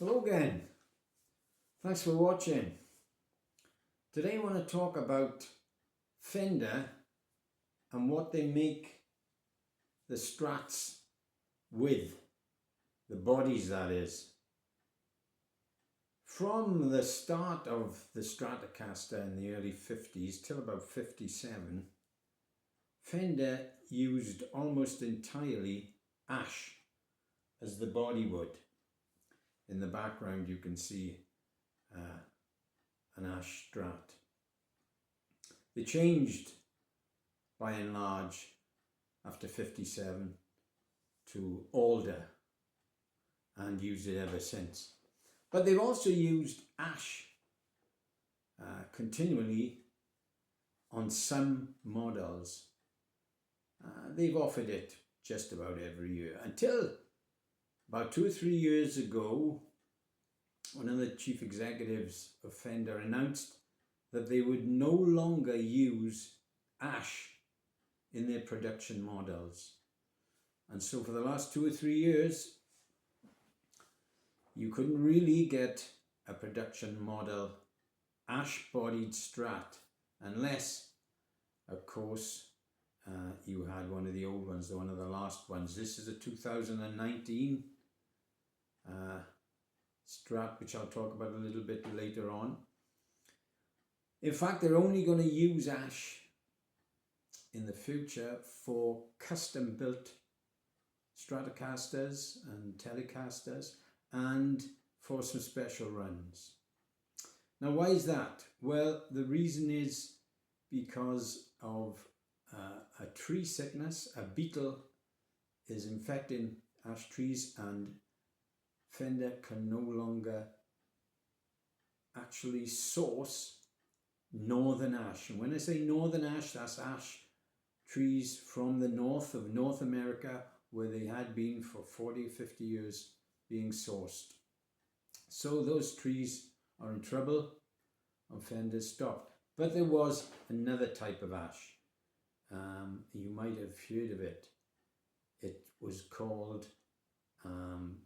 Hello again. Thanks for watching. Today I want to talk about Fender and what they make the Strats with, the bodies that is. From the start of the Stratocaster in the early 50s till about 57, Fender used almost entirely ash as the body wood. In the background you can see an ash strat. They changed by and large after 57 to alder and used it ever since. But they've also used ash continually on some models. They've offered it just about every year until about 2 or 3 years ago. One of the chief executives of Fender announced that they would no longer use ash in their production models. And so for the last 2 or 3 years, you couldn't really get a production model ash-bodied Strat unless, of course, you had one of the old ones, one of the last ones. This is a 2019 Strat, which I'll talk about a little bit later on. In fact, they're only going to use ash in the future for custom built Stratocasters and Telecasters and for some special runs. Now, why is that? Well, the reason is because of a tree sickness. A beetle is infecting ash trees and Fender can no longer actually source northern ash. And when I say northern ash, that's ash trees from the north of North America, where they had been for 40 or 50 years being sourced. So those trees are in trouble and Fender stopped. But there was another type of ash. You might have heard of it. It was called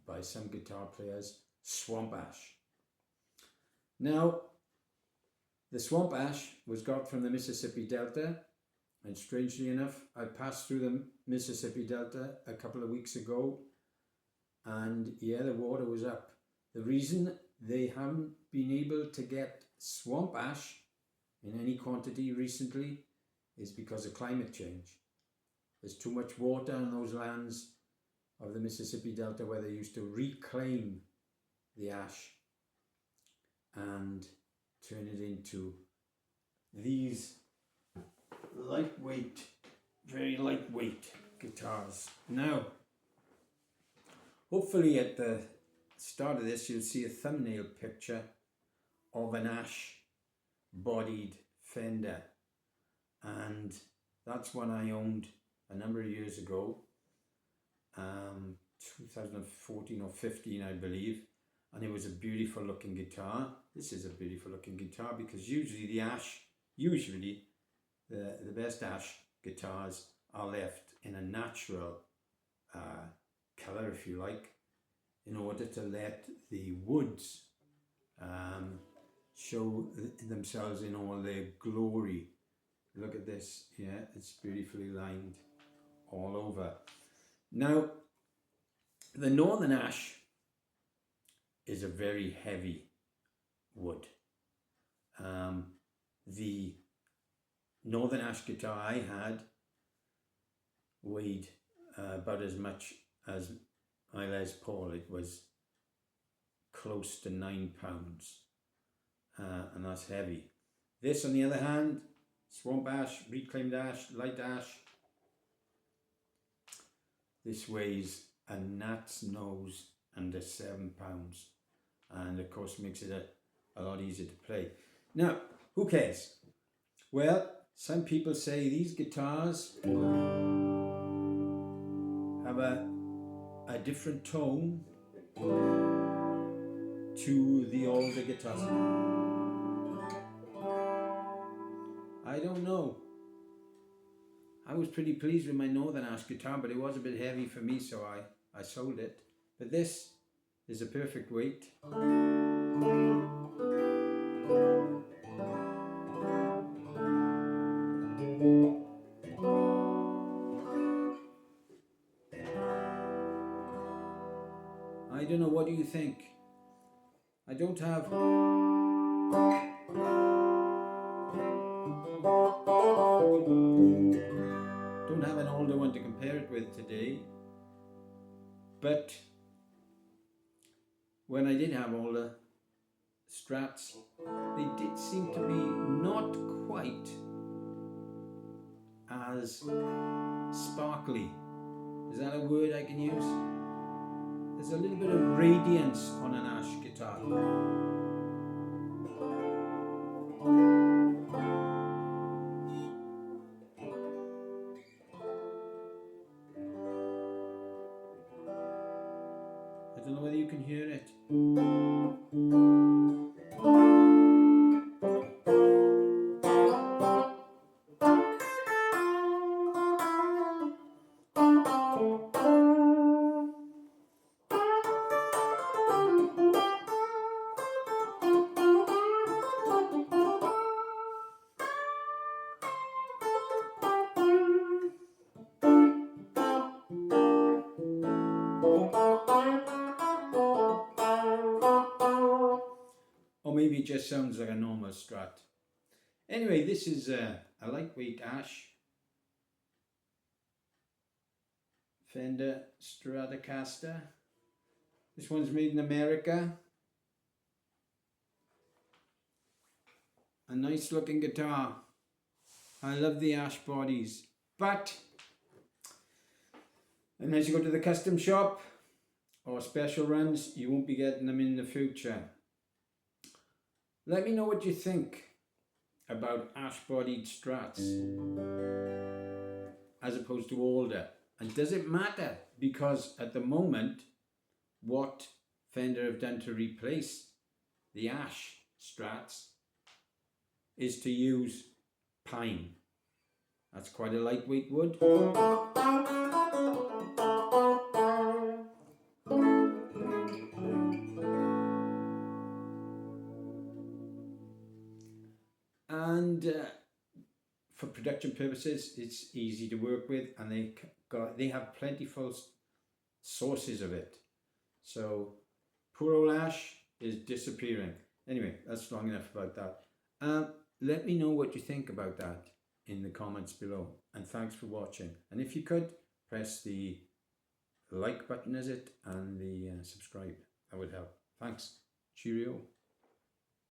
by some guitar players swamp ash. Now, the swamp ash was got from the Mississippi Delta, and strangely enough, I passed through the Mississippi Delta a couple of weeks ago, and yeah, the water was up. The reason they haven't been able to get swamp ash in any quantity recently is because of climate change. There's too much water in those lands of the Mississippi Delta where they used to reclaim the ash and turn it into these lightweight, very lightweight guitars. Now, hopefully at the start of this you'll see a thumbnail picture of an ash bodied Fender, and that's one I owned a number of years ago, 2014 or 15 I believe, and it was a beautiful looking guitar. This is a beautiful looking guitar because usually the ash, the best ash guitars are left in a natural colour, if you like, in order to let the woods show themselves in all their glory. Look at this, yeah, it's beautifully lined all over. Now, the northern ash is a very heavy wood. The northern ash guitar I had weighed about as much as my Les Paul. It was close to 9 pounds, and that's heavy. This, on the other hand, swamp ash, reclaimed ash, light ash, this weighs a gnat's nose under 7 pounds, and of course makes it a lot easier to play. Now, who cares? Well, some people say these guitars have a different tone to the older guitars. I don't know. I was pretty pleased with my northern ash guitar, but it was a bit heavy for me, so I sold it. But this is a perfect weight. I don't know, what do you think? I don't have an older one to compare it with today, but when I did have older Strats, they did seem to be not quite as sparkly. Is that a word I can use? There's a little bit of radiance on an Ash guitar. I don't know whether you can hear it. Or maybe it just sounds like a normal Strat. Anyway, this is a lightweight Ash Fender Stratocaster. This one's made in America. A nice looking guitar. I love the Ash bodies, but unless you go to the custom shop or special runs, you won't be getting them in the future. Let me know what you think about ash-bodied Strats as opposed to older. And does it matter? Because at the moment, what Fender have done to replace the Ash Strats is to use pine. That's quite a lightweight wood. And for production purposes, it's easy to work with, and they have plentiful sources of it. So poor old Ash is disappearing. Anyway, that's long enough about that. Let me know what you think about that in the comments below, and thanks for watching. And if you could, press the like button, and the subscribe. That would help. Thanks. Cheerio.